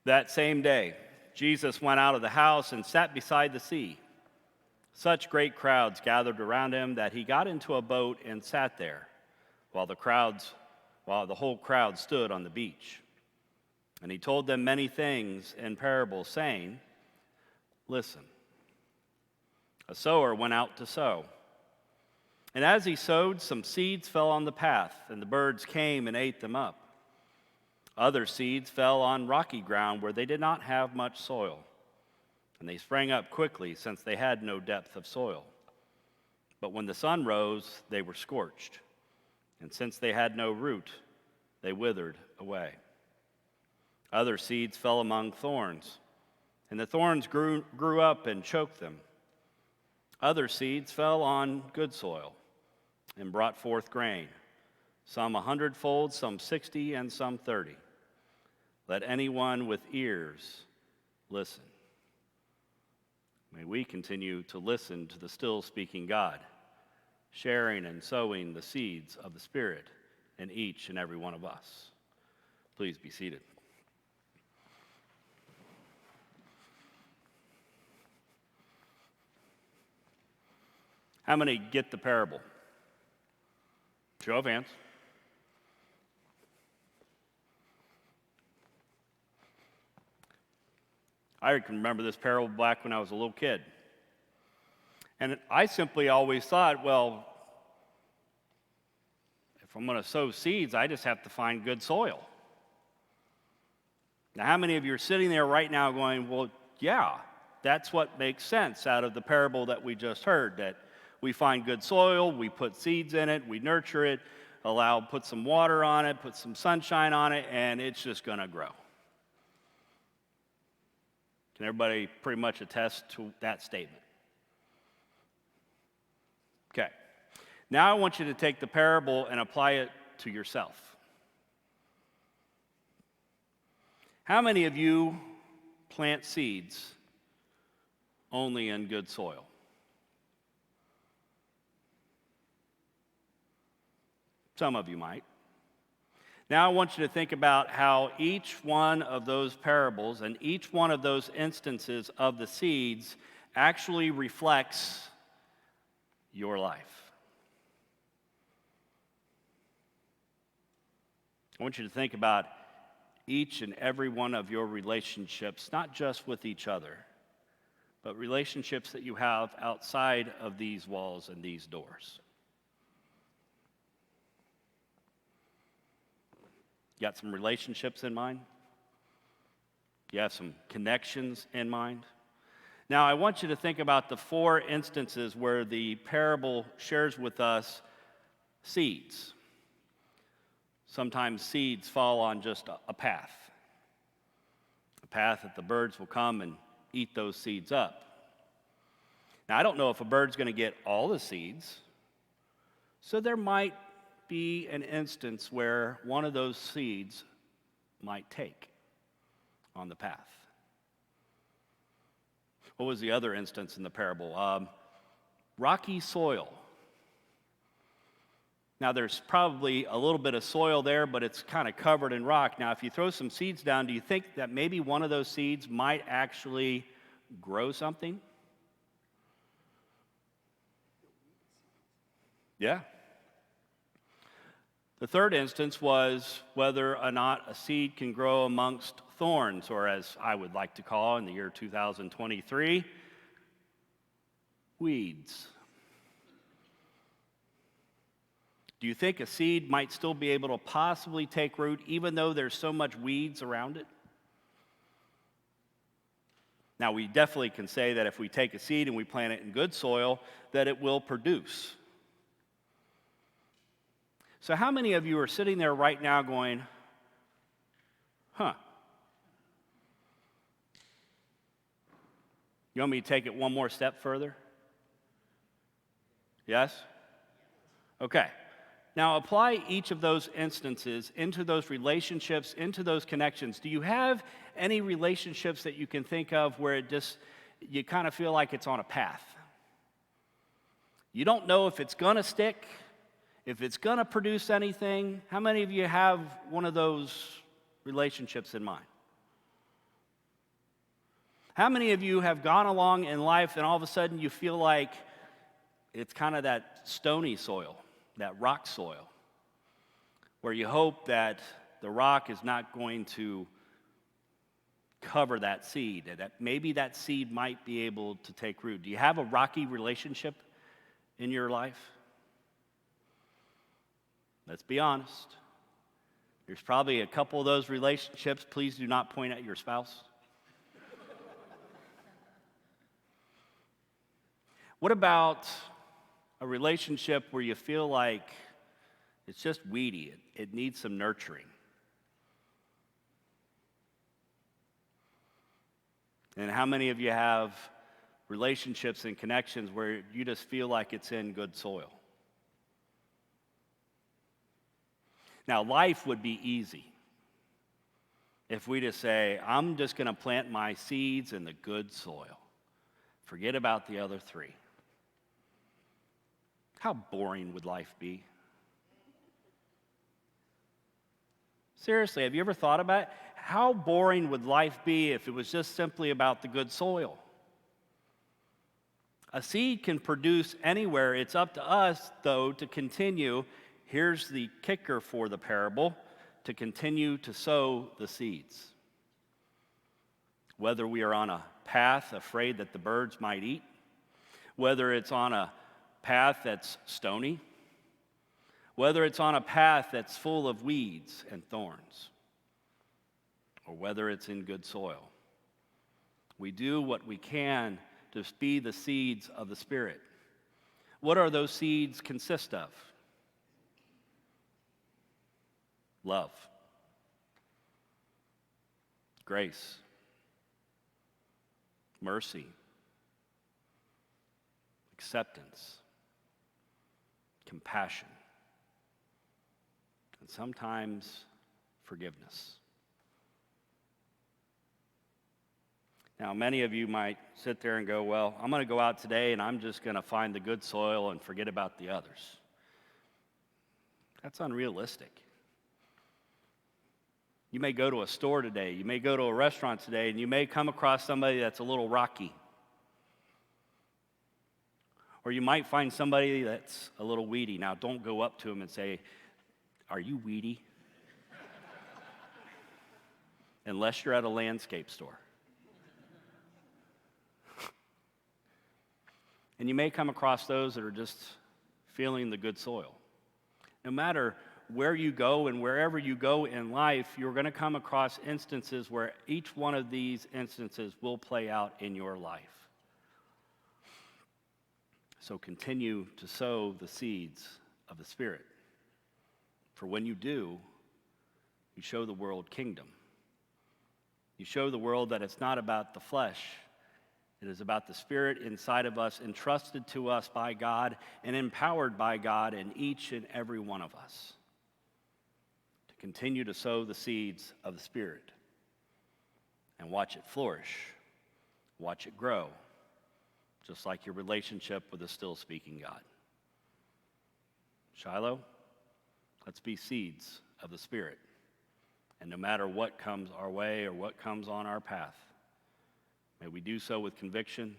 That same day, Jesus went out of the house and sat beside the sea. Such great crowds gathered around him that he got into a boat and sat there, while the whole crowd stood on the beach. And he told them many things in parables, saying, "Listen, a sower went out to sow. And as he sowed, some seeds fell on the path, and the birds came and ate them up. Other seeds fell on rocky ground where they did not have much soil, and they sprang up quickly since they had no depth of soil. But when the sun rose, they were scorched, and since they had no root, they withered away. Other seeds fell among thorns, and the thorns grew up and choked them. Other seeds fell on good soil and brought forth grain, some 100-fold, some 60, and some 30. Let anyone with ears listen." May we continue to listen to the still speaking God, sharing and sowing the seeds of the Spirit in each and every one of us. Please be seated. How many get the parable? Show of hands. I can remember this parable back when I was a little kid. And I simply always thought, well, if I'm going to sow seeds, I just have to find good soil. Now, how many of you are sitting there right now going, well, yeah, that's what makes sense out of the parable that we just heard, that we find good soil, we put seeds in it, we nurture it, put some water on it, put some sunshine on it, and it's just going to grow. Can everybody pretty much attest to that statement? Okay. Now I want you to take the parable and apply it to yourself. How many of you plant seeds only in good soil? Some of you might. Now I want you to think about how each one of those parables and each one of those instances of the seeds actually reflects your life. I want you to think about each and every one of your relationships, not just with each other, but relationships that you have outside of these walls and these doors. You got some relationships in mind? You have some connections in mind? Now, I want you to think about the 4 instances where the parable shares with us seeds. Sometimes seeds fall on just a path that the birds will come and eat those seeds up. Now, I don't know if a bird's going to get all the seeds, so there might be an instance where one of those seeds might take on the path. What was the other instance in the parable? Rocky soil. Now, there's probably a little bit of soil there, but it's kind of covered in rock. Now, if you throw some seeds down, do you think that maybe one of those seeds might actually grow something? Yeah. The third instance was whether or not a seed can grow amongst thorns, or as I would like to call in the year 2023, weeds. Do you think a seed might still be able to possibly take root even though there's so much weeds around it? Now, we definitely can say that if we take a seed and we plant it in good soil, that it will produce. So how many of you are sitting there right now going, You want me to take it one more step further? Yes? Okay. Now apply each of those instances into those relationships, into those connections. Do you have any relationships that you can think of where you kind of feel like it's on a path? You don't know if it's going to stick, if it's going to produce anything. How many of you have one of those relationships in mind? How many of you have gone along in life and all of a sudden you feel like it's kind of that stony soil, that rock soil, where you hope that the rock is not going to cover that seed, and that maybe that seed might be able to take root? Do you have a rocky relationship in your life? Let's be honest. There's probably a couple of those relationships. Please do not point at your spouse. What about a relationship where you feel like it's just weedy, it needs some nurturing? And how many of you have relationships and connections where you just feel like it's in good soil? Now, life would be easy if we just say, I'm just going to plant my seeds in the good soil. Forget about the other three. How boring would life be? Seriously, have you ever thought about it? How boring would life be if it was just simply about the good soil? A seed can produce anywhere. It's up to us, though, to continue. Here's the kicker for the parable: to continue to sow the seeds. Whether we are on a path afraid that the birds might eat, whether it's on a path that's stony, whether it's on a path that's full of weeds and thorns, or whether it's in good soil, we do what we can to be the seeds of the Spirit. What are those seeds consist of? Love, grace, mercy, acceptance, compassion, and sometimes forgiveness. Now, many of you might sit there and go, well, I'm going to go out today and I'm just going to find the good soil and forget about the others. That's unrealistic. You may go to a store today, you may go to a restaurant today, and you may come across somebody that's a little rocky. Or you might find somebody that's a little weedy. Now, don't go up to them and say, are you weedy? Unless you're at a landscape store. And you may come across those that are just feeling the good soil. No matter where you go and wherever you go in life, you're going to come across instances where each one of these instances will play out in your life. So continue to sow the seeds of the Spirit. For when you do, you show the world kingdom. You show the world that it's not about the flesh. It is about the Spirit inside of us, entrusted to us by God and empowered by God in each and every one of us. To continue to sow the seeds of the Spirit and watch it flourish, watch it grow, just like your relationship with a still-speaking God. Shiloh, let's be seeds of the Spirit. And no matter what comes our way or what comes on our path, may we do so with conviction,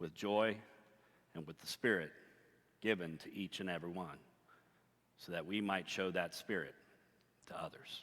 with joy, and with the Spirit given to each and every one, so that we might show that Spirit to others.